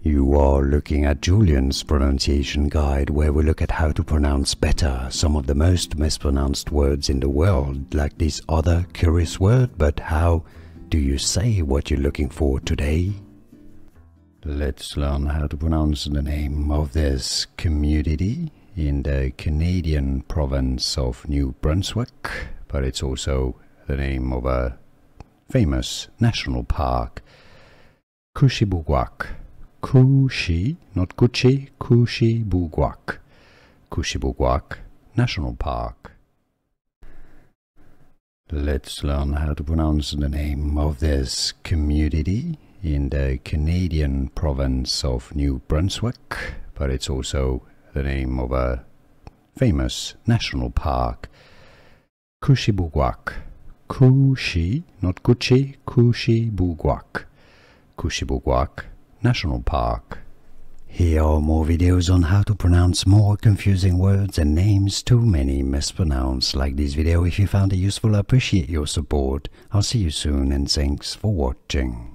You are looking at Julian's pronunciation guide, where we look at how to pronounce better some of the most mispronounced words in the world, like this other curious word. But how do you say what you're looking for today? Let's learn how to pronounce the name of this community in the Canadian province of New Brunswick, but it's also the name of a famous national park, Kouchibouguac. Kouchi, not Gucci, Kouchibouguac. Kouchibouguac National Park. Let's learn how to pronounce the name of this community in the Canadian province of New Brunswick, but it's also the name of a famous national park, Kouchibouguac. Kouchi, not Gucci, Kouchibouguac. Kouchibouguac National Park. Here are more videos on how to pronounce more confusing words and names too many mispronounced. Like this video if you found it useful. I appreciate your support. I'll see you soon and thanks for watching.